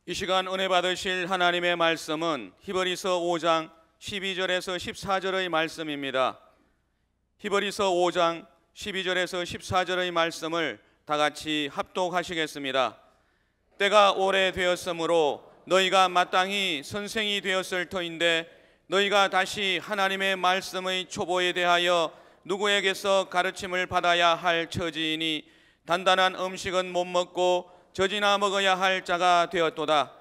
이 시간 은혜 받으실 하나님의 말씀은 히브리서 5장 12절에서 14절의 말씀입니다. 히브리서 5장 12절에서 14절의 말씀을 다 같이 합독하시겠습니다. 때가 오래되었으므로 너희가 마땅히 선생이 되었을 터인데 너희가 다시 하나님의 말씀의 초보에 대하여 누구에게서 가르침을 받아야 할 처지이니 단단한 음식은 못 먹고 젖이나 먹어야 할 자가 되었도다.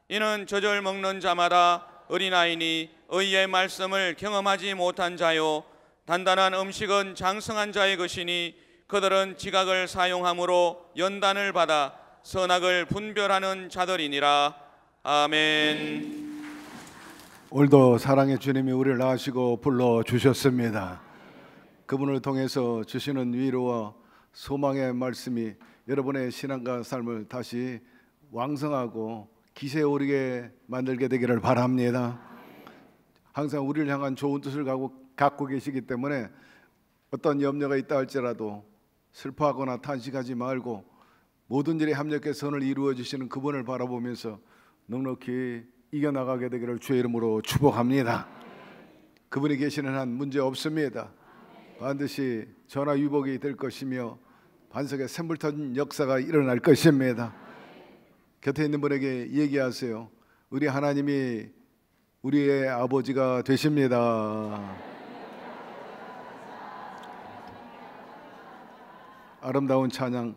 이는 젖을 먹는 자마다 어린아이니 의의 말씀을 경험하지 못한 자요 단단한 음식은 장성한 자의 것이니 그들은 지각을 사용함으로 연단을 받아 선악을 분별하는 자들이니라. 아멘. 오늘도 사랑의 주님이 우리를 낳으시고 불러주셨습니다. 그분을 통해서 주시는 위로와 소망의 말씀이 여러분의 신앙과 삶을 다시 왕성하고 기세에 오르게 만들게 되기를 바랍니다. 항상 우리를 향한 좋은 뜻을 갖고 계시기 때문에 어떤 염려가 있다 할지라도 슬퍼하거나 탄식하지 말고 모든 일에 합력해 선을 이루어 주시는 그분을 바라보면서 넉넉히 이겨나가게 되기를 주의 이름으로 축복합니다. 그분이 계시는 한 문제 없습니다. 반드시 전화위복이 될 것이며 반석에 샘물 터진 역사가 일어날 것입니다. 곁에 있는 분에게 얘기하세요. 우리 하나님이 우리의 아버지가 되십니다. 아름다운 찬양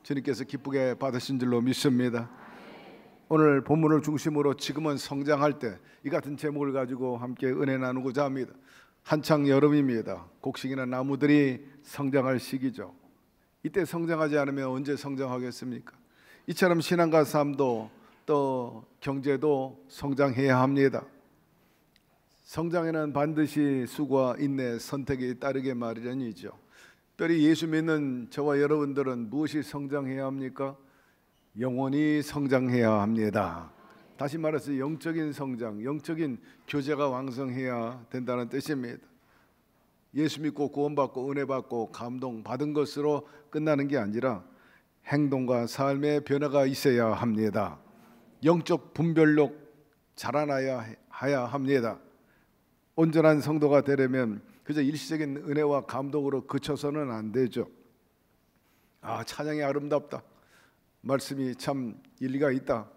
주님께서 기쁘게 받으신 줄로 믿습니다. 오늘 본문을 중심으로 지금은 성장할 때 이 같은 제목을 가지고 함께 은혜 나누고자 합니다. 한창 여름입니다. 곡식이나 나무들이 성장할 시기죠. 이때 성장하지 않으면 언제 성장하겠습니까? 이처럼 신앙과 삶도 또 경제도 성장해야 합니다. 성장에는 반드시 수고와 인내, 선택이 따르게 마련이죠. 특별히 예수 믿는 저와 여러분들은 무엇이 성장해야 합니까? 영혼이 성장해야 합니다. 다시 말해서 영적인 성장, 영적인 교제가 왕성해야 된다는 뜻입니다. 예수 믿고 구원받고 은혜받고 감동받은 것으로 끝나는 게 아니라 행동과 삶의 변화가 있어야 합니다. 영적 분별력 자라나야 합니다. 온전한 성도가 되려면 그저 일시적인 은혜와 감동으로 그쳐서는 안 되죠. 찬양이 아름답다, 말씀이 참 일리가 있다,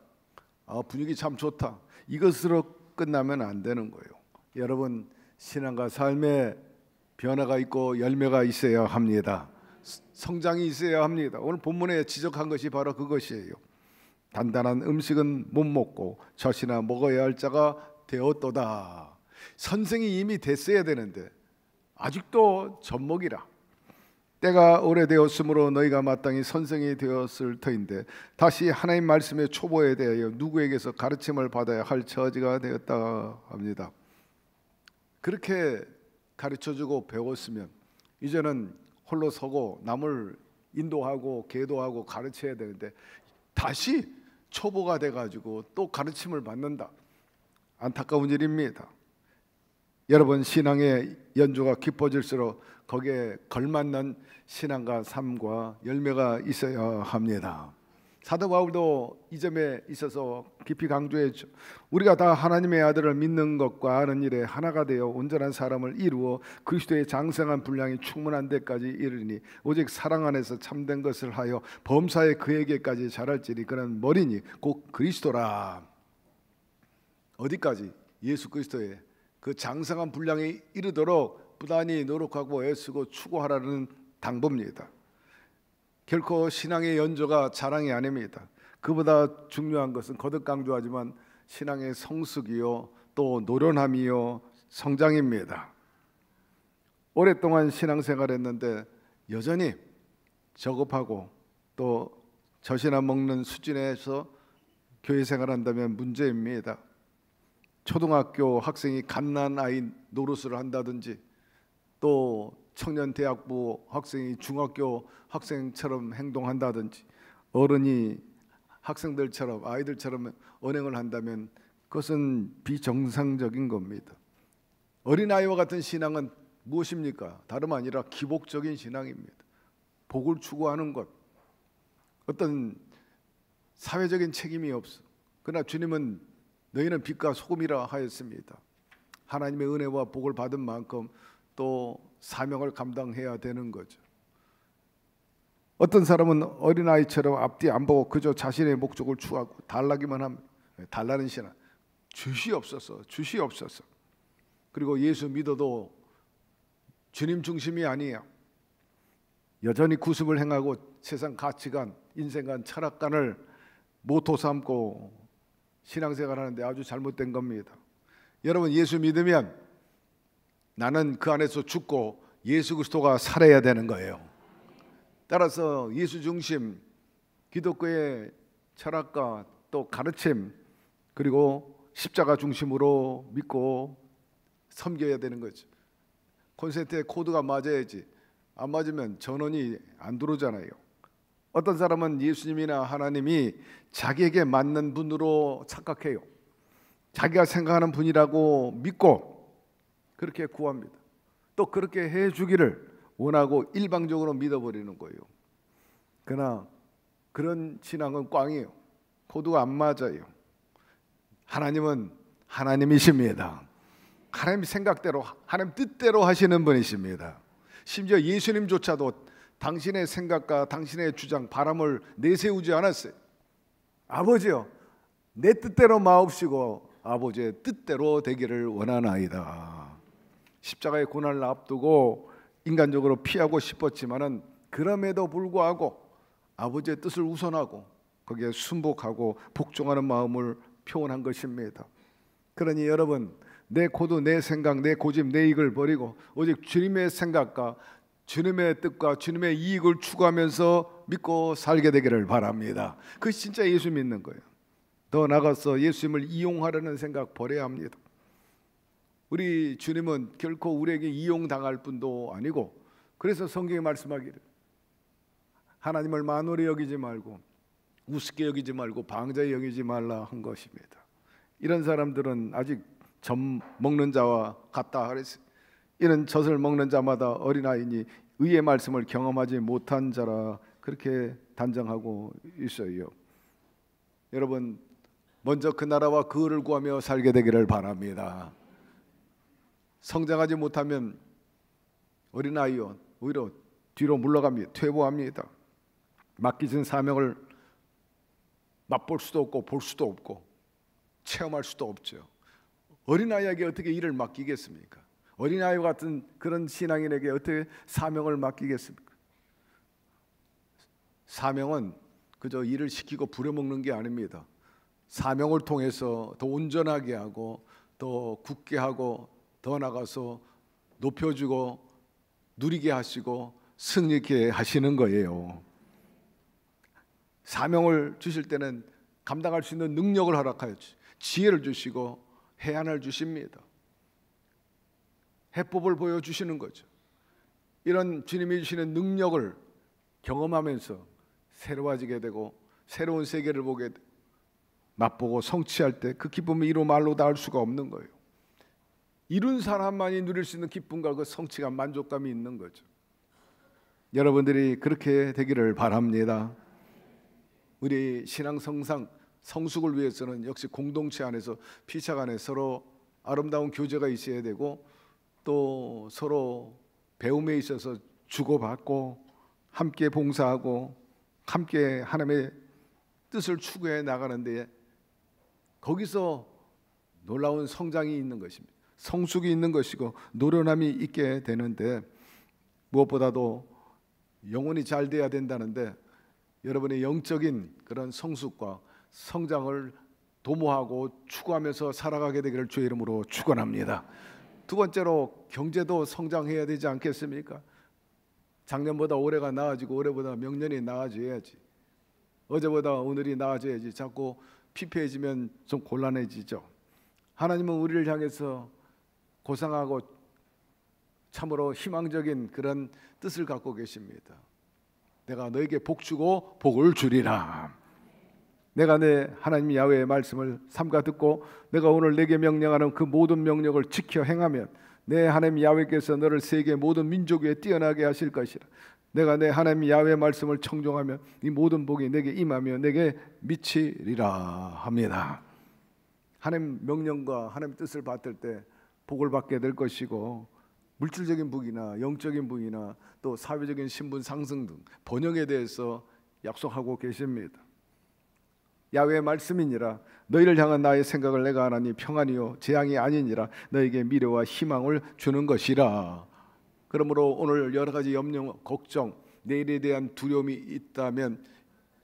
분위기 참 좋다, 이것으로 끝나면 안 되는 거예요. 여러분, 신앙과 삶의 변화가 있고 열매가 있어야 합니다. 성장이 있어야 합니다. 오늘 본문에 지적한 것이 바로 그것이에요. 단단한 음식은 못 먹고 젖이나 먹어야 할 자가 되었도다. 선생이 이미 됐어야 되는데 아직도 젖먹이라. 때가 오래되었으므로 너희가 마땅히 선생이 되었을 터인데 다시 하나님 말씀의 초보에 대하여 누구에게서 가르침을 받아야 할 처지가 되었다 합니다. 그렇게 가르쳐주고 배웠으면 이제는 홀로 서고 남을 인도하고 계도하고 가르쳐야 되는데 다시 초보가 돼가지고 또 가르침을 받는다. 안타까운 일입니다. 여러분, 신앙의 연주가 깊어질수록 거기에 걸맞는 신앙과 삶과 열매가 있어야 합니다. 사도 바울도 이 점에 있어서 깊이 강조했죠. 우리가 다 하나님의 아들을 믿는 것과 아는 일에 하나가 되어 온전한 사람을 이루어 그리스도의 장성한 분량이 충만한 데까지 이르니 오직 사랑 안에서 참된 것을 하여 범사에 그에게까지 자랄지니 그는 머리니 곧 그리스도라. 어디까지? 예수 그리스도의 그 장성한 분량에 이르도록 부단히 노력하고 애쓰고 추구하라는 당부입니다. 결코 신앙의 연조가 자랑이 아닙니다. 그보다 중요한 것은 거듭 강조하지만 신앙의 성숙이요 또 노련함이요 성장입니다. 오랫동안 신앙생활했는데 여전히 저급하고 또 젖이나 먹는 수준에서 교회 생활한다면 문제입니다. 초등학교 학생이 갓난 아이 노릇을 한다든지 또 청년대학부 학생이 중학교 학생처럼 행동한다든지 어른이 학생들처럼 아이들처럼 언행을 한다면 그것은 비정상적인 겁니다. 어린아이와 같은 신앙은 무엇입니까? 다름 아니라 기복적인 신앙입니다. 복을 추구하는 것, 어떤 사회적인 책임이 없어 그러나 주님은 너희는 빛과 소금이라 하였습니다. 하나님의 은혜와 복을 받은 만큼 또 사명을 감당해야 되는 거죠. 어떤 사람은 어린아이처럼 앞뒤 안 보고 그저 자신의 목적을 추구하고 달라기만 합니다. 달라는 신앙, 주시옵소서, 주시옵소서. 그리고 예수 믿어도 주님 중심이 아니에요. 여전히 구습을 행하고 세상 가치관, 인생관, 철학관을 모토 삼고 신앙생활 하는데 아주 잘못된 겁니다. 여러분, 예수 믿으면 나는 그 안에서 죽고 예수 그리스도가 살아야 되는 거예요. 따라서 예수 중심, 기독교의 철학과 또 가르침, 그리고 십자가 중심으로 믿고 섬겨야 되는 거죠. 콘센트에 코드가 맞아야지, 안 맞으면 전원이 안 들어오잖아요. 어떤 사람은 예수님이나 하나님이 자기에게 맞는 분으로 착각해요. 자기가 생각하는 분이라고 믿고 그렇게 구합니다. 또 그렇게 해주기를 원하고 일방적으로 믿어버리는 거예요. 그러나 그런 신앙은 꽝이에요. 코드가 안 맞아요. 하나님은 하나님이십니다. 하나님 생각대로, 하나님 뜻대로 하시는 분이십니다. 심지어 예수님조차도 당신의 생각과 당신의 주장, 바람을 내세우지 않았어요. 아버지요, 내 뜻대로 마옵시고 아버지의 뜻대로 되기를 원하나이다. 십자가의 고난을 앞두고 인간적으로 피하고 싶었지만은 그럼에도 불구하고 아버지의 뜻을 우선하고 거기에 순복하고 복종하는 마음을 표현한 것입니다. 그러니 여러분, 내 코드, 내 생각, 내 고집, 내 이익을 버리고 오직 주님의 생각과 주님의 뜻과 주님의 이익을 추구하면서 믿고 살게 되기를 바랍니다. 그것이 진짜 예수 믿는 거예요. 더 나아가서 예수님을 이용하려는 생각 버려야 합니다. 우리 주님은 결코 우리에게 이용당할 분도 아니고, 그래서 성경에 말씀하기를 하나님을 만홀히 여기지 말고 우습게 여기지 말고 방자히 여기지 말라 한 것입니다. 이런 사람들은 아직 젖 먹는 자와 같다 그랬어요. 이는 젖을 먹는 자마다 어린아이니 의의 말씀을 경험하지 못한 자라 그렇게 단정하고 있어요. 여러분, 먼저 그 나라와 그 의를 구하며 살게 되기를 바랍니다. 성장하지 못하면 어린아이요, 오히려 뒤로 물러갑니다. 퇴보합니다. 맡기신 사명을 맛볼 수도 없고 볼 수도 없고 체험할 수도 없죠. 어린아이에게 어떻게 일을 맡기겠습니까? 어린아이와 같은 그런 신앙인에게 어떻게 사명을 맡기겠습니까? 사명은 그저 일을 시키고 부려먹는 게 아닙니다. 사명을 통해서 더 온전하게 하고 더 굳게 하고 더 나가서 높여주고 누리게 하시고 승리케 하시는 거예요. 사명을 주실 때는 감당할 수 있는 능력을 허락하였지, 지혜를 주시고 해안을 주십니다. 해법을 보여주시는 거죠. 이런 주님이 주시는 능력을 경험하면서 새로워지게 되고 새로운 세계를 보게 되고 맛보고 성취할 때 그 기쁨이 이루 말로 닿을 수가 없는 거예요. 이룬 사람만이 누릴 수 있는 기쁨과 그 성취감, 만족감이 있는 거죠. 여러분들이 그렇게 되기를 바랍니다. 우리 신앙 성상, 성숙을 위해서는 역시 공동체 안에서 피차 간에 서로 아름다운 교제가 있어야 되고 또 서로 배움에 있어서 주고받고 함께 봉사하고 함께 하나님의 뜻을 추구해 나가는데 거기서 놀라운 성장이 있는 것입니다. 성숙이 있는 것이고 노련함이 있게 되는데, 무엇보다도 영혼이 잘 돼야 된다는데 여러분의 영적인 그런 성숙과 성장을 도모하고 추구하면서 살아가게 되기를 주의 이름으로 축원합니다. 두 번째로 경제도 성장해야 되지 않겠습니까? 작년보다 올해가 나아지고 올해보다 명년이 나아져야지, 어제보다 오늘이 나아져야지. 자꾸 피폐해지면 좀 곤란해지죠. 하나님은 우리를 향해서 고상하고 참으로 희망적인 그런 뜻을 갖고 계십니다. 내가 너에게 복 주고 복을 주리라. 내가 내 하나님 야훼의 말씀을 삼가 듣고 내가 오늘 내게 명령하는 그 모든 명령을 지켜 행하면 내 하나님 야훼께서 너를 세계 모든 민족 위에 뛰어나게 하실 것이라. 내가 내 하나님 야훼 말씀을 청종하면 이 모든 복이 내게 임하며 내게 미치리라 합니다. 하나님 명령과 하나님 뜻을 받들 때 복을 받게 될 것이고, 물질적인 복이나 영적인 복이나 또 사회적인 신분 상승 등 번영에 대해서 약속하고 계십니다. 야훼의 말씀이니라 너희를 향한 나의 생각을 내가 하나니 평안이요 재앙이 아니니라 너에게 미래와 희망을 주는 것이라. 그러므로 오늘 여러 가지 염려, 걱정, 내일에 대한 두려움이 있다면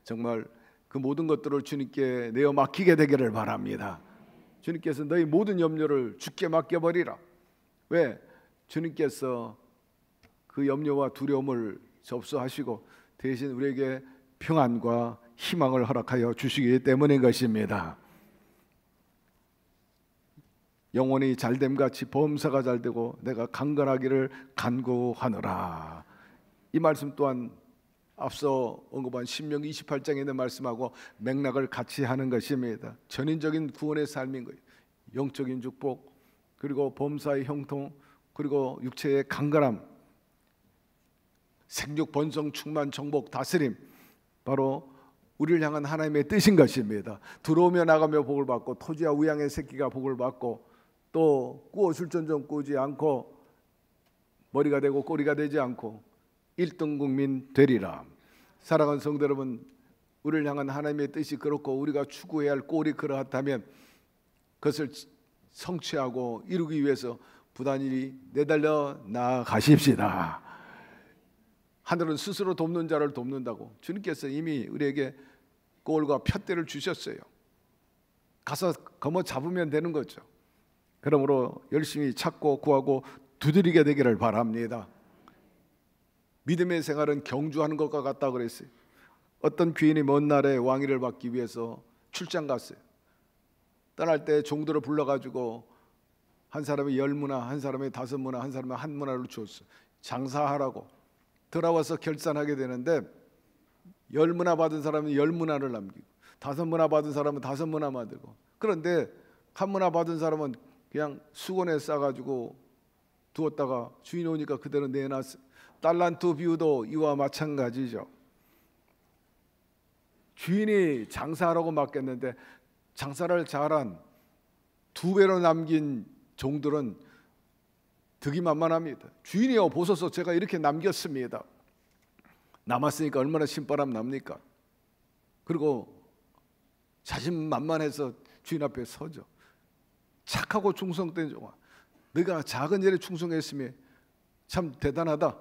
정말 그 모든 것들을 주님께 내어 맡기게 되기를 바랍니다. 주님께서 너희 모든 염려를 주께 맡겨버리라. 왜? 주님께서 그 염려와 두려움을 접수하시고 대신 우리에게 평안과 희망을 허락하여 주시기 때문인 것입니다. 영혼이 잘됨같이 범사가 잘되고 내가 강건하기를 간구하노라. 이 말씀 또한 앞서 언급한 신명기 28장에 있는 말씀하고 맥락을 같이 하는 것입니다. 전인적인 구원의 삶인 거예요. 영적인 축복, 그리고 범사의 형통, 그리고 육체의 강건함, 생육 번성 충만 정복 다스림, 바로 우리를 향한 하나님의 뜻인 것입니다. 들어오며 나가며 복을 받고 토지와 우양의 새끼가 복을 받고 또 꾸어줄전전 꾸지 않고 머리가 되고 꼬리가 되지 않고 1등 국민 되리라. 사랑하는 성도 여러분, 우리를 향한 하나님의 뜻이 그렇고 우리가 추구해야 할 꼴이 그러하다면 그것을 성취하고 이루기 위해서 부단히 내달려 나아가십시다. 하늘은 스스로 돕는 자를 돕는다고 주님께서 이미 우리에게 꼴과 푯대를 주셨어요. 가서 거머 잡으면 되는 거죠. 그러므로 열심히 찾고 구하고 두드리게 되기를 바랍니다. 믿음의 생활은 경주하는 것과 같다 그랬어요. 어떤 귀인이 먼 나라에 왕위를 받기 위해서 출장 갔어요. 떠날 때 종들을 불러가지고 한 사람이 10문화, 한 사람이 5문화, 한 사람이 1문화를 줬어요. 장사하라고. 돌아와서 결산하게 되는데 10문화 받은 사람은 10문화를 남기고 5문화 받은 사람은 5문화만 들고, 그런데 1문화 받은 사람은 그냥 수건에 싸가지고 두었다가 주인이 오니까 그대로 내놨어요. 달란트 비유도 이와 마찬가지죠. 주인이 장사하라고 맡겼는데 장사를 잘한 2배로 남긴 종들은 득이 만만합니다. 주인이여 보소서, 제가 이렇게 남겼습니다. 남았으니까 얼마나 신바람 납니까? 그리고 자신만만해서 주인 앞에 서죠. 착하고 충성된 종아, 네가 작은 일에 충성했으니 참 대단하다.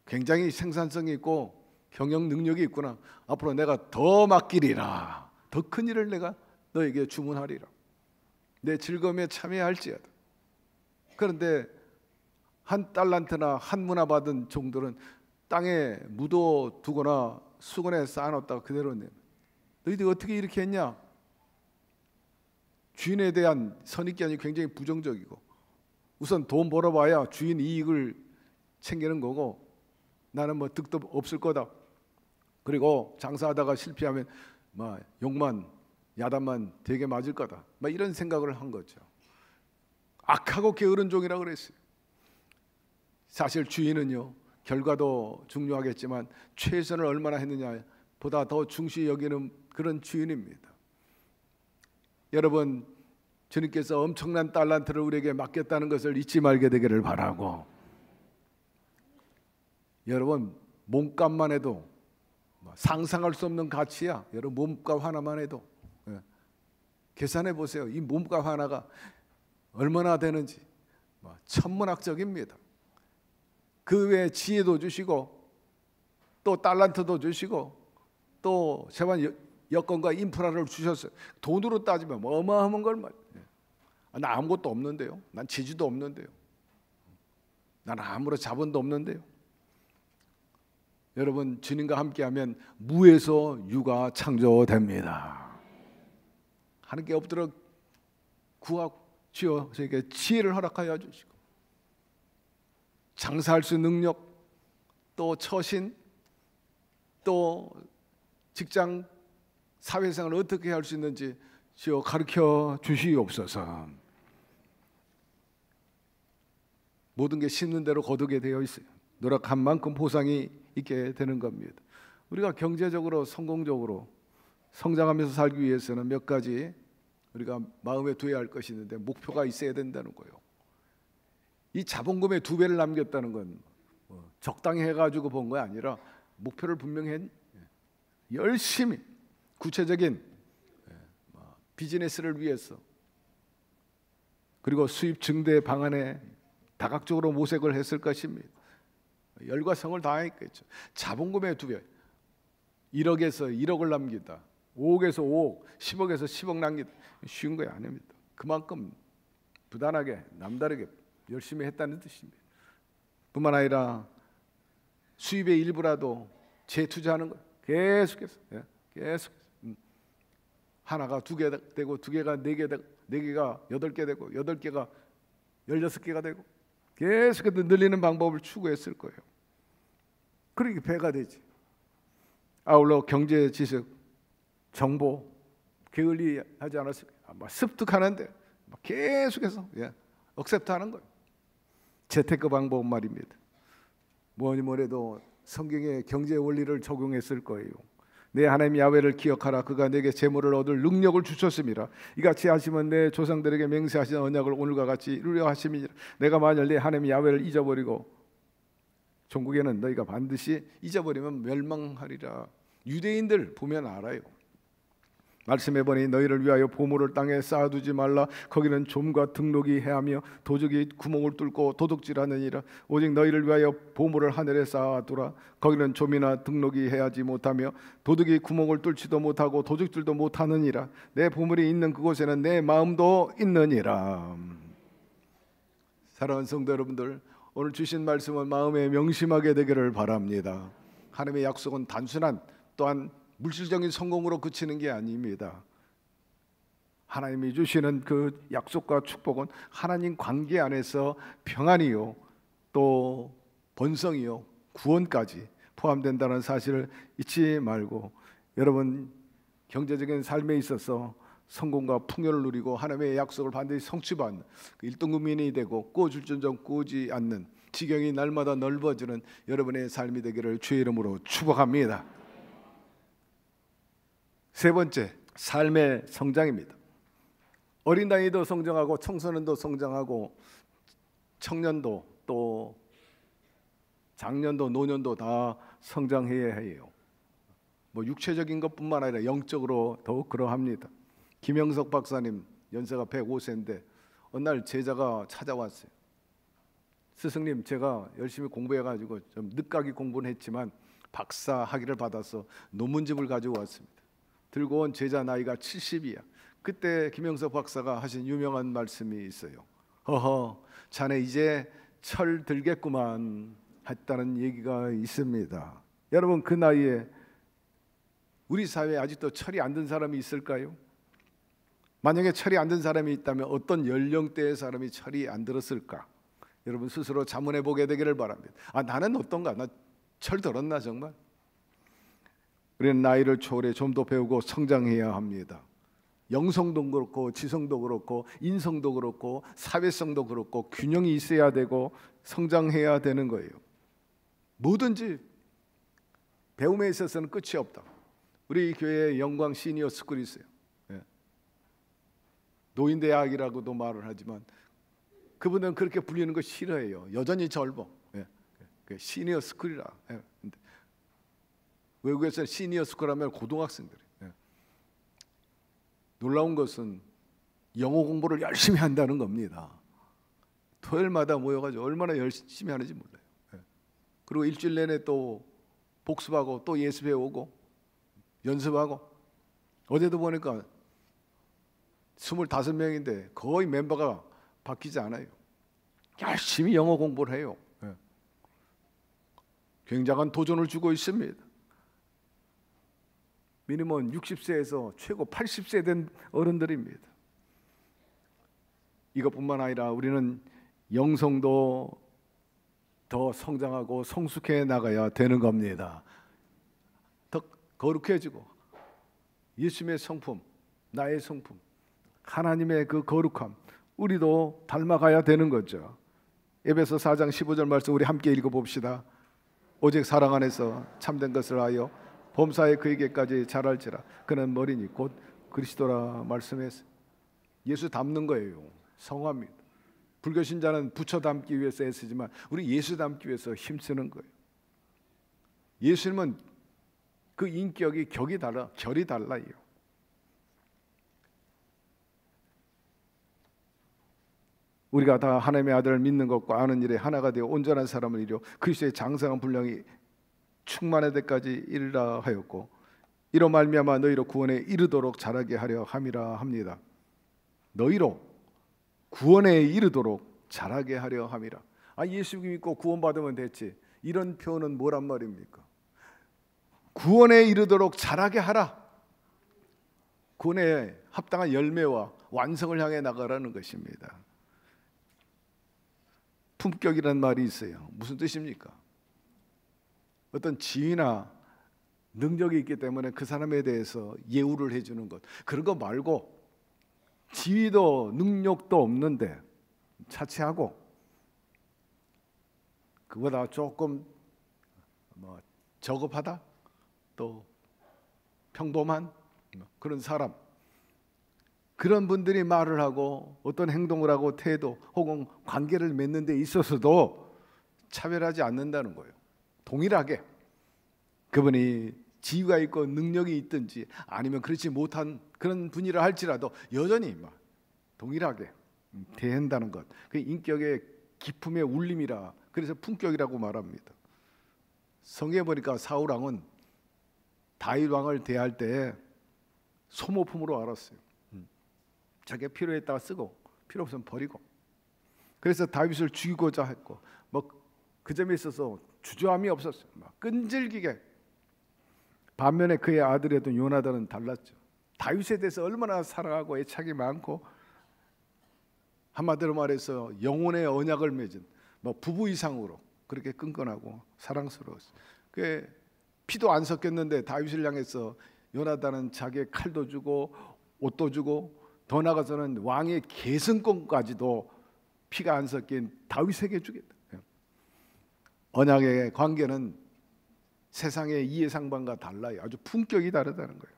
굉장히 생산성이 있고 경영 능력이 있구나. 앞으로 내가 더 맡기리라. 더 큰 일을 내가 너에게 주문하리라. 내 즐거움에 참여할지어다. 그런데 1달란트나 1문화 받은 종들은 땅에 묻어두거나 수건에 쌓아놓다가 그대로 내. 너희들 어떻게 이렇게 했냐? 주인에 대한 선입견이 굉장히 부정적이고, 우선 돈 벌어봐야 주인 이익을 챙기는 거고 나는 뭐 득도 없을 거다. 그리고 장사하다가 실패하면 막 욕만 야단만 되게 맞을 거다. 막 이런 생각을 한 거죠. 악하고 게으른 종이라고 그랬어요. 사실 주인은요, 결과도 중요하겠지만 최선을 얼마나 했느냐 보다 더 중시 여기는 그런 주인입니다. 여러분, 주님께서 엄청난 달란트를 우리에게 맡겼다는 것을 잊지 말게 되기를 바라고, 여러분 몸값만 해도 상상할 수 없는 가치야. 여러분 몸값 하나만 해도 계산해 보세요. 이 몸값 하나가 얼마나 되는지 천문학적입니다. 그 외에 지혜도 주시고 또 달란트도 주시고 또 재반 여건과 인프라를 주셨어요. 돈으로 따지면 어마어마한 걸 말이에요. 난 아무것도 없는데요. 난 지지도 없는데요. 난 아무런 자본도 없는데요. 여러분, 주님과 함께하면 무에서 유가 창조됩니다. 하나님께 엎드려 구하고 주여 저에게 지혜를 허락하여 주시고, 장사할 수 있는 능력, 또 처신, 또 직장 사회생활을 어떻게 할 수 있는지 주여 가르쳐 주시옵소서. 모든 게 심는 대로 거두게 되어 있어요. 노력한 만큼 보상이 있게 되는 겁니다. 우리가 경제적으로 성공적으로 성장하면서 살기 위해서는 몇 가지 우리가 마음에 두어야 할 것이 있는데 목표가 있어야 된다는 거예요. 이 자본금의 2배를 남겼다는 건 적당히 해가지고 본 거 아니라 목표를 분명히 열심히 구체적인 비즈니스를 위해서 그리고 수입 증대 방안에 다각적으로 모색을 했을 것입니다. 열과 성을 다했겠죠. 자본금의 2배, 1억에서 1억을 남기다, 5억에서 5억, 10억에서 10억 남기다, 쉬운 거 아닙니다. 그만큼 부단하게 남다르게 열심히 했다는 뜻입니다. 뿐만 아니라 수입의 일부라도 재투자하는 거 계속해서 하나가 2개 되고 2개가 4개 되고 4개가 8개 되고 8개가 16개가 되고 계속해서 늘리는 방법을 추구했을 거예요. 그러니 배가 되지. 아울러 경제 지식, 정보 게을리하지 않았을까요? 습득하는데 계속해서 억셉트하는 거예요. 재테크 방법 말입니다. 뭐니 뭐래도 성경의 경제 원리를 적용했을 거예요. 내 하나님 야훼를 기억하라. 그가 내게 재물을 얻을 능력을 주셨습니다. 이같이 하시면 내 조상들에게 맹세하신 언약을 오늘과 같이 이루려 하심이니라. 내가 만일 내 하나님 야훼를 잊어버리고, 종국에는 너희가 반드시 잊어버리면 멸망하리라. 유대인들 보면 알아요. 말씀해보니 너희를 위하여 보물을 땅에 쌓아두지 말라. 거기는 좀과 등록이 해하며 도적이 구멍을 뚫고 도둑질하느니라. 오직 너희를 위하여 보물을 하늘에 쌓아두라. 거기는 좀이나 등록이 해하지 못하며 도둑이 구멍을 뚫지도 못하고 도둑질도 못하느니라. 내 보물이 있는 그곳에는 내 마음도 있느니라. 사랑하는 성도 여러분들, 오늘 주신 말씀은 마음에 명심하게 되기를 바랍니다. 하나님의 약속은 단순한 또한 물질적인 성공으로 그치는 게 아닙니다. 하나님이 주시는 그 약속과 축복은 하나님 관계 안에서 평안이요, 또 번성이요, 구원까지 포함된다는 사실을 잊지 말고, 여러분 경제적인 삶에 있어서 성공과 풍요를 누리고 하나님의 약속을 반드시 성취받는 1등 국민이 되고 꾸어줄전정 꾸지 않는 지경이 날마다 넓어지는 여러분의 삶이 되기를 주의 이름으로 축복합니다. 세 번째, 삶의 성장입니다. 어린 나이도 성장하고 청소년도 성장하고 청년도 또 장년도 노년도 다 성장해야 해요. 육체적인 것뿐만 아니라 영적으로 더욱 그러합니다. 김영석 박사님 연세가 105세인데 어느 날 제자가 찾아왔어요. 스승님, 제가 열심히 공부해가지고 좀 늦가기 공부는 했지만 박사 학위를 받아서 논문집을 가지고 왔습니다. 들고 온 제자 나이가 70이야. 그때 김영석 박사가 하신 유명한 말씀이 있어요. 허허, 자네 이제 철 들겠구만 했다는 얘기가 있습니다. 여러분, 그 나이에 우리 사회에 아직도 철이 안 든 사람이 있을까요? 만약에 철이 안 든 사람이 있다면 어떤 연령대의 사람이 철이 안 들었을까? 여러분 스스로 자문해 보게 되기를 바랍니다. 나는 어떤가? 나 철 들었나 정말? 우리는 나이를 초월해 좀 더 배우고 성장해야 합니다. 영성도 그렇고 지성도 그렇고 인성도 그렇고 사회성도 그렇고 균형이 있어야 되고 성장해야 되는 거예요. 뭐든지 배움에 있어서는 끝이 없다. 우리 교회에 영광 시니어 스쿨이 있어요. 노인대학이라고도 말을 하지만 그분은 그렇게 불리는 거 싫어해요. 여전히 젊어. 시니어 스쿨이라. 근데 외국에서는 시니어 스쿨 하면 고등학생들이. 놀라운 것은 영어 공부를 열심히 한다는 겁니다. 토요일마다 모여가지고 얼마나 열심히 하는지 몰라요. 그리고 일주일 내내 또 복습하고 또 예습해 오고 연습하고, 어제도 보니까 25명인데 거의 멤버가 바뀌지 않아요. 열심히 영어 공부를 해요. 굉장한 도전을 주고 있습니다. 미니멈 60세에서 최고 80세 된 어른들입니다. 이것뿐만 아니라 우리는 영성도 더 성장하고 성숙해 나가야 되는 겁니다. 더 거룩해지고 예수님의 성품, 나의 성품, 하나님의 그 거룩함, 우리도 닮아가야 되는 거죠. 에베소 4장 15절 말씀 우리 함께 읽어봅시다. 오직 사랑 안에서 참된 것을 하여 범사에 그에게까지 자랄지라. 그는 머리니 곧 그리스도라 말씀했어요. 예수 닮는 거예요. 성화입니다. 불교 신자는 부처 닮기 위해서 애쓰지만 우리 예수 닮기 위해서 힘쓰는 거예요. 예수님은 그 인격이 격이 달라, 결이 달라요. 우리가 다 하나님의 아들을 믿는 것과 아는 일에 하나가 되어 온전한 사람을 이루어 그리스도의 장성한 분량이 충만할 때까지 이르라 하였고 이로 말미암아 너희로 구원에 이르도록 자라게 하려 함이라 합니다. 너희로 구원에 이르도록 자라게 하려 함이라. 예수 믿고 구원받으면 됐지. 이런 표현은 뭐란 말입니까? 구원에 이르도록 자라게 하라. 구원에 합당한 열매와 완성을 향해 나가라는 것입니다. 품격이라는 말이 있어요. 무슨 뜻입니까? 어떤 지위나 능력이 있기 때문에 그 사람에 대해서 예우를 해주는 것. 그런 거 말고 지위도 능력도 없는데 차치하고 그보다 조금 저급하다, 또 평범한 그런 사람, 그런 분들이 말을 하고 어떤 행동을 하고 태도 혹은 관계를 맺는 데 있어서도 차별하지 않는다는 거예요. 동일하게 그분이 지위가 있고 능력이 있든지 아니면 그렇지 못한 그런 분이라 할지라도 여전히 동일하게 대한다는 것. 그 인격의 기품의 울림이라, 그래서 품격이라고 말합니다. 성경에 보니까 사울 왕은 다윗 왕을 대할 때 소모품으로 알았어요. 자기가 필요했다가 쓰고 필요 없으면 버리고. 그래서 다윗을 죽이고자 했고 그 점에 있어서 주저함이 없었어요. 끈질기게. 반면에 그의 아들이었던 요나단은 달랐죠. 다윗에 대해서 얼마나 사랑하고 애착이 많고, 한마디로 말해서 영혼의 언약을 맺은 부부 이상으로 그렇게 끈끈하고 사랑스러웠어요. 그 피도 안 섞였는데 다윗을 향해서 요나단은 자기의 칼도 주고 옷도 주고, 더 나아가서는 왕의 계승권까지도 피가 안 섞인 다윗에게 주겠다. 언약의 관계는 세상의 이해상반과 달라요. 아주 품격이 다르다는 거예요.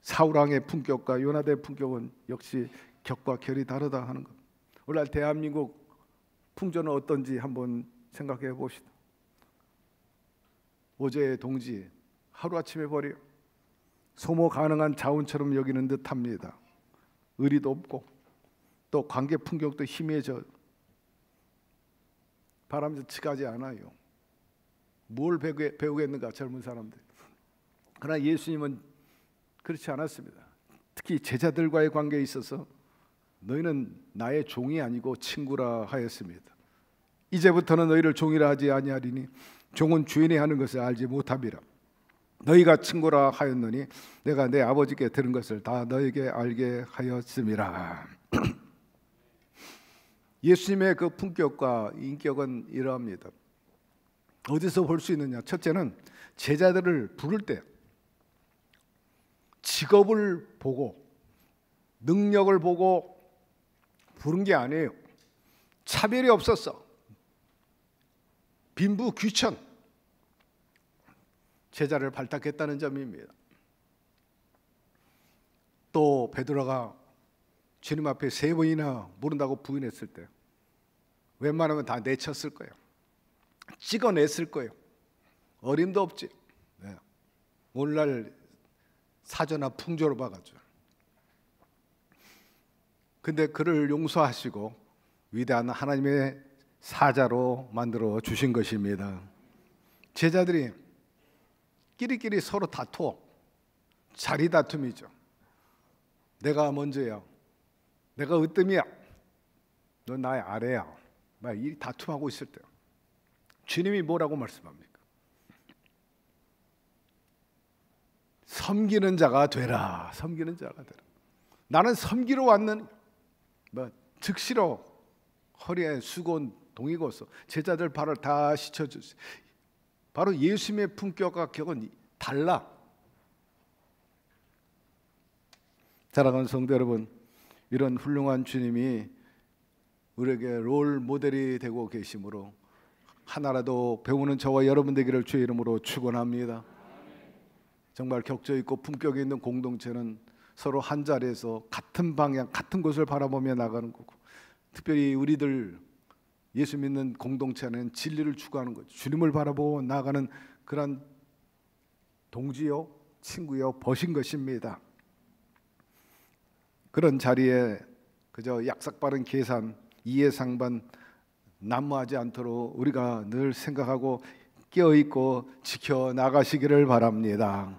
사울왕의 품격과 요나단의 품격은 역시 격과 결이 다르다 하는 것. 오늘 대한민국 풍조는 어떤지 한번 생각해 봅시다. 어제의 동지 하루아침에 버려 소모 가능한 자원처럼 여기는 듯합니다. 의리도 없고 또 관계 품격도 희미해져 바람에서 치가지 않아요. 뭘 배우겠는가 젊은 사람들. 그러나 예수님은 그렇지 않았습니다. 특히 제자들과의 관계에 있어서 너희는 나의 종이 아니고 친구라 하였습니다. 이제부터는 너희를 종이라 하지 아니하리니 종은 주인이 하는 것을 알지 못함이라. 너희가 친구라 하였느니 내가 내 아버지께 들은 것을 다 너에게 알게 하였음이라. 예수님의 그 품격과 인격은 이러합니다. 어디서 볼 수 있느냐? 첫째는 제자들을 부를 때 직업을 보고 능력을 보고 부른 게 아니에요. 차별이 없었어. 빈부 귀천, 제자를 발탁했다는 점입니다. 또 베드로가 주님 앞에 3번이나 모른다고 부인했을 때 웬만하면 다 내쳤을 거예요. 찍어냈을 거예요. 어림도 없지. 네. 오늘날 사저나 풍조로 봐가지고. 근데 그를 용서하시고 위대한 하나님의 사자로 만들어 주신 것입니다. 제자들이 끼리끼리 서로 다투어. 자리 다툼이죠. 내가 먼저야. 내가 으뜸이야. 넌 나의 아래야. 이 다툼하고 있을 때 주님이 뭐라고 말씀합니까? 섬기는 자가 되라. 섬기는 자가 되라. 나는 섬기러 왔는 즉시로 허리에 수건 동이고서 제자들 발을 다 씻어주세요. 바로 예수님의 품격과 격은 달라. 사랑하는 성도 여러분, 이런 훌륭한 주님이 우리에게 롤 모델이 되고 계시므로 하나라도 배우는 저와 여러분 되기를 주의 이름으로 축원합니다. 정말 격조 있고 품격 있는 공동체는 서로 한 자리에서 같은 방향, 같은 곳을 바라보며 나가는 거고, 특별히 우리들 예수 믿는 공동체는 진리를 추구하는 거죠. 주님을 바라보고 나가는 그런 동지요, 친구요, 벗인 것입니다. 그런 자리에 그저 약삭빠른 계산, 이해상반 난무하지 않도록 우리가 늘 생각하고 깨어있고 지켜나가시기를 바랍니다.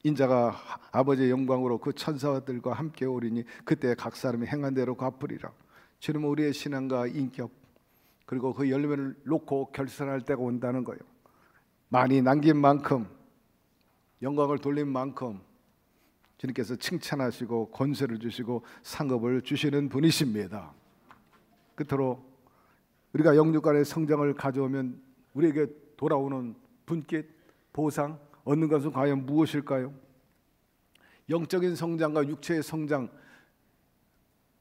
인자가 아버지의 영광으로 그 천사들과 함께 오리니 그때 각 사람이 행한 대로 갚으리라. 주님은 우리의 신앙과 인격 그리고 그 열매를 놓고 결산할 때가 온다는 거예요. 많이 남긴 만큼, 영광을 돌린 만큼 주님께서 칭찬하시고 권세를 주시고 상급을 주시는 분이십니다. 끝으로 우리가 영육간의 성장을 가져오면 우리에게 돌아오는 분깃, 보상, 얻는 것은 과연 무엇일까요? 영적인 성장과 육체의 성장,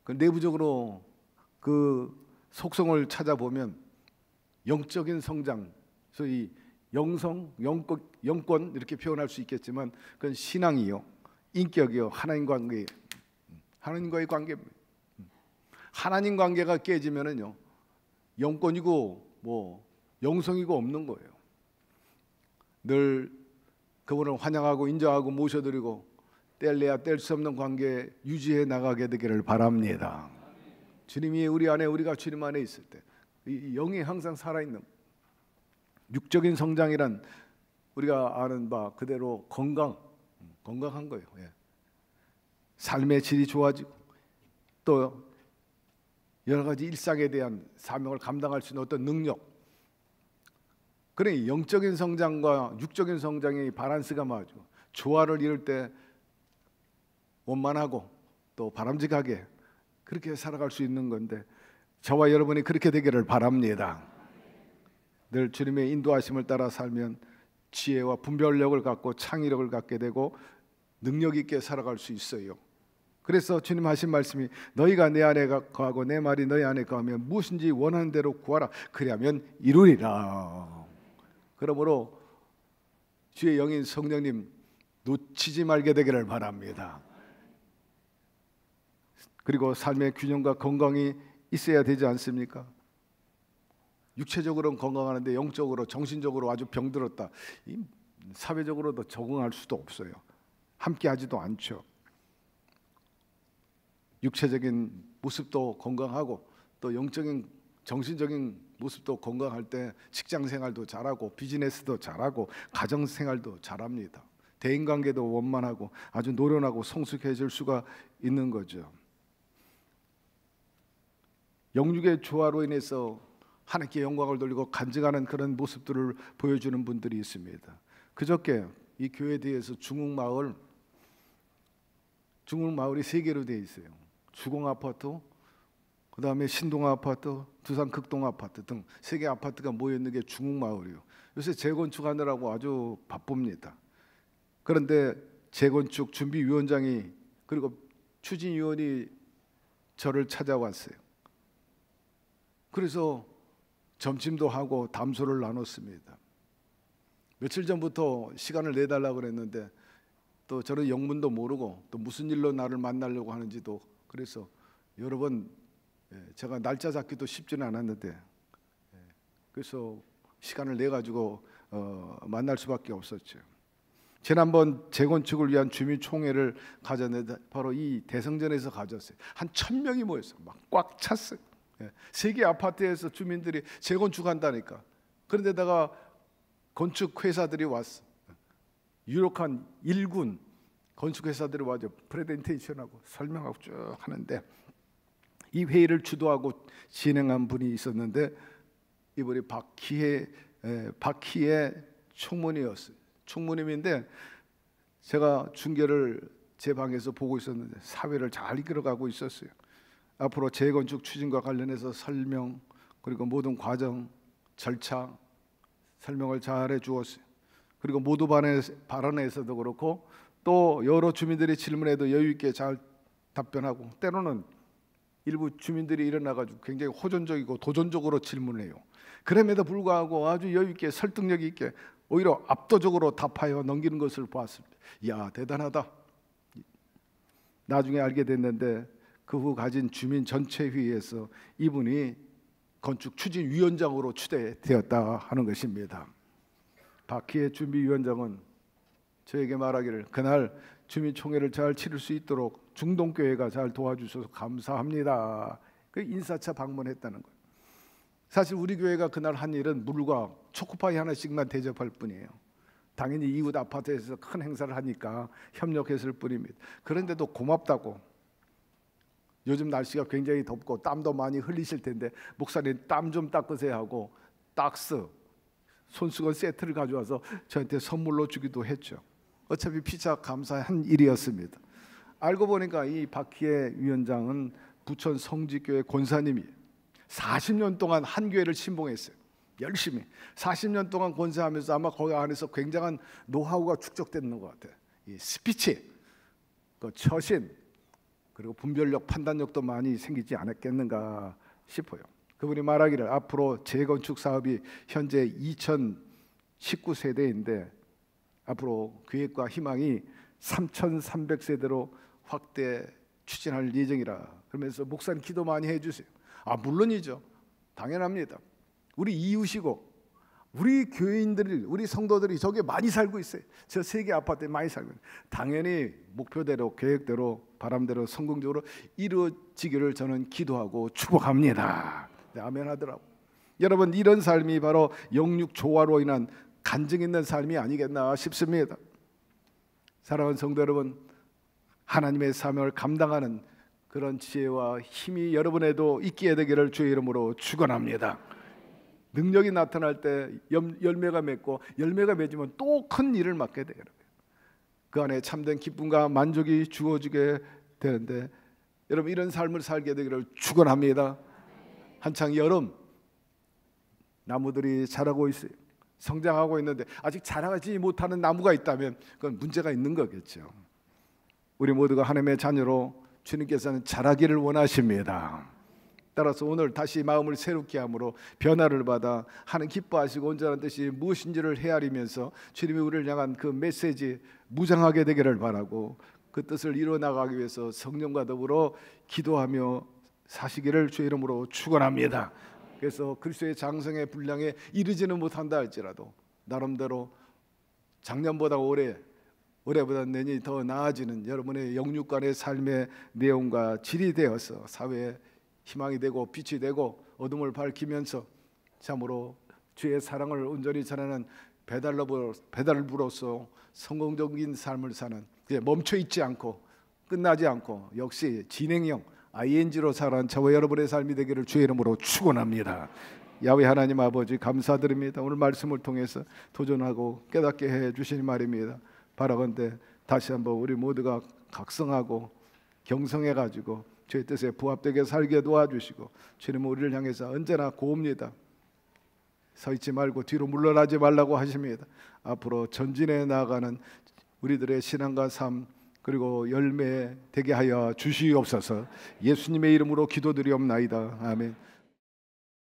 그 내부적으로 그 속성을 찾아보면 영적인 성장, 소위 영성, 영권 이렇게 표현할 수 있겠지만 그건 신앙이요, 인격이요, 하나님 관계, 하나님과의 관계입니다. 하나님 관계가 깨지면은요, 영권이고 뭐 영성이고 없는 거예요. 늘 그분을 환영하고 인정하고 모셔드리고 뗄래야 뗄 수 없는 관계 유지해 나가게 되기를 바랍니다. 주님이 우리 안에, 우리가 주님 안에 있을 때 이 영이 항상 살아있는, 육적인 성장이란 우리가 아는 바 그대로 건강한 거예요. 예. 삶의 질이 좋아지고 또 여러 가지 일상에 대한 사명을 감당할 수 있는 어떤 능력, 그래 영적인 성장과 육적인 성장의 바란스가 맞고 조화를 이룰 때 원만하고 또 바람직하게 그렇게 살아갈 수 있는 건데, 저와 여러분이 그렇게 되기를 바랍니다. 늘 주님의 인도하심을 따라 살면 지혜와 분별력을 갖고 창의력을 갖게 되고 능력 있게 살아갈 수 있어요. 그래서 주님 하신 말씀이 너희가 내 안에 거하고 내 말이 너희 안에 거하면 무엇인지 원하는 대로 구하라, 그리하면 이루리라. 그러므로 주의 영인 성령님 놓치지 말게 되기를 바랍니다. 그리고 삶의 균형과 건강이 있어야 되지 않습니까? 육체적으로는 건강하는데 영적으로, 정신적으로 아주 병들었다, 사회적으로도 적응할 수도 없어요. 함께 하지도 않죠. 육체적인 모습도 건강하고 또 영적인 정신적인 모습도 건강할 때 직장 생활도 잘하고 비즈니스도 잘하고 가정 생활도 잘합니다. 대인 관계도 원만하고 아주 노련하고 성숙해질 수가 있는 거죠. 영육의 조화로 인해서 하나님께 영광을 돌리고 간증하는 그런 모습들을 보여주는 분들이 있습니다. 그저께 이 교회 뒤에서 중흥마을이 3개로 되어 있어요. 주공아파트, 그 다음에 신동아파트, 두산 극동아파트 등 3개 아파트가 모여있는 게 중흥마을이에요. 요새 재건축하느라고 아주 바쁩니다. 그런데 재건축 준비위원장이 그리고 추진위원이 저를 찾아왔어요. 그래서 점심도 하고 담소를 나눴습니다. 며칠 전부터 시간을 내달라고 그랬는데 또 저는 영문도 모르고 또 무슨 일로 나를 만나려고 하는지도, 그래서 여러 번 제가 날짜 잡기도 쉽지는 않았는데 그래서 시간을 내 가지고 만날 수밖에 없었죠. 지난번 재건축을 위한 주민총회를 가졌는데 바로 이 대성전에서 가졌어요. 한 1000명이 모였어요. 막 꽉 찼어요. 3개 아파트에서 주민들이 재건축한다니까. 그런데다가 건축 회사들이 왔어. 유력한 1군 건축 회사들이 와서 프레젠테이션하고 설명하고 쭉 하는데, 이 회의를 주도하고 진행한 분이 있었는데 이분이 박희애 총무님이었어요. 총무님인데 제가 중계를 제 방에서 보고 있었는데 사회를 잘 이끌어가고 있었어요. 앞으로 재건축 추진과 관련해서 설명, 그리고 모든 과정, 절차 설명을 잘 해주었어요. 그리고 모두 발언에서도 그렇고 또 여러 주민들이 질문해도 여유 있게 잘 답변하고, 때로는 일부 주민들이 일어나가지고 굉장히 호전적이고 도전적으로 질문을 해요. 그럼에도 불구하고 아주 여유 있게 설득력 있게 오히려 압도적으로 답하여 넘기는 것을 보았습니다. 이야, 대단하다. 나중에 알게 됐는데 그 후 가진 주민 전체 회의에서 이분이 건축 추진위원장으로 추대되었다 하는 것입니다. 박희애 준비위원장은 저에게 말하기를 그날 주민총회를 잘 치를 수 있도록 중동교회가 잘 도와주셔서 감사합니다. 그 인사차 방문했다는 거예요. 사실 우리 교회가 그날 한 일은 물과 초코파이 하나씩만 대접할 뿐이에요. 당연히 이웃 아파트에서 큰 행사를 하니까 협력했을 뿐입니다. 그런데도 고맙다고, 요즘 날씨가 굉장히 덥고 땀도 많이 흘리실 텐데 목사님 땀 좀 닦으세요 하고 딱스 손수건 세트를 가져와서 저한테 선물로 주기도 했죠. 어차피 피차 감사한 일이었습니다. 알고 보니까 이 박희애 위원장은 부천 성지교회 권사님이 40년 동안 한 교회를 신봉했어요. 열심히 40년 동안 권사하면서 아마 거기 안에서 굉장한 노하우가 축적됐는 것 같아요. 이 스피치, 그 처신, 그리고 분별력, 판단력도 많이 생기지 않았겠는가 싶어요. 그분이 말하기를 앞으로 재건축 사업이 현재 2019세대인데 앞으로 계획과 희망이 3,300세대로 확대 추진할 예정이라. 그러면서 목사님 기도 많이 해주세요. 물론이죠. 당연합니다. 우리 이웃이고 우리 교인들이, 우리 성도들이 저게 많이 살고 있어요. 저 세 개 아파트에 많이 살고 있어요. 당연히 목표대로, 계획대로, 바람대로 성공적으로 이루어지기를 저는 기도하고 축복합니다. 네, 아멘 하더라고. 여러분, 이런 삶이 바로 영육 조화로 인한 간증 있는 삶이 아니겠나 싶습니다. 사랑하는 성도 여러분, 하나님의 사명을 감당하는 그런 지혜와 힘이 여러분에도 있게 되기를 주의 이름으로 축원합니다. 능력이 나타날 때 열매가 맺고 열매가 맺으면 또 큰 일을 맡게 돼요. 그 안에 참된 기쁨과 만족이 주어지게 되는데 여러분, 이런 삶을 살게 되기를 축원합니다. 한창 여름, 나무들이 자라고 있어요. 성장하고 있는데 아직 자라지 못하는 나무가 있다면 그건 문제가 있는 거겠죠. 우리 모두가 하나님의 자녀로 주님께서는 자라기를 원하십니다. 따라서 오늘 다시 마음을 새롭게 함으로 변화를 받아 하나님 기뻐하시고 온전한 뜻이 무엇인지를 헤아리면서 주님이 우리를 향한 그 메시지 무장하게 되기를 바라고, 그 뜻을 이루어나가기 위해서 성령과 더불어 기도하며 사시기를 주의 이름으로 축원합니다. 그래서 그리스도의 장성의 분량에 이르지는 못한다 할지라도 나름대로 작년보다 올해보다 내년이 더 나아지는 여러분의 영육간의 삶의 내용과 질이 되어서 사회에 희망이 되고 빛이 되고 어둠을 밝히면서 참으로 주의 사랑을 온전히 전하는 배달부로서 성공적인 삶을 사는, 멈춰 있지 않고 끝나지 않고 역시 진행형 ING로 살아가는 저와 여러분의 삶이 되기를 주의 이름으로 축원합니다. 야훼 하나님 아버지, 감사드립니다. 오늘 말씀을 통해서 도전하고 깨닫게 해 주시니 말입니다. 바라건대 다시 한번 우리 모두가 각성하고 경성해 가지고 주의 뜻에 부합되게 살게 도와주시고, 주님은 우리를 향해서 언제나 고옵니다. 서 있지 말고 뒤로 물러나지 말라고 하십니다. 앞으로 전진해 나아가는 우리들의 신앙과 삶, 그리고 열매 되게 하여 주시옵소서. 예수님의 이름으로 기도드리옵나이다. 아멘.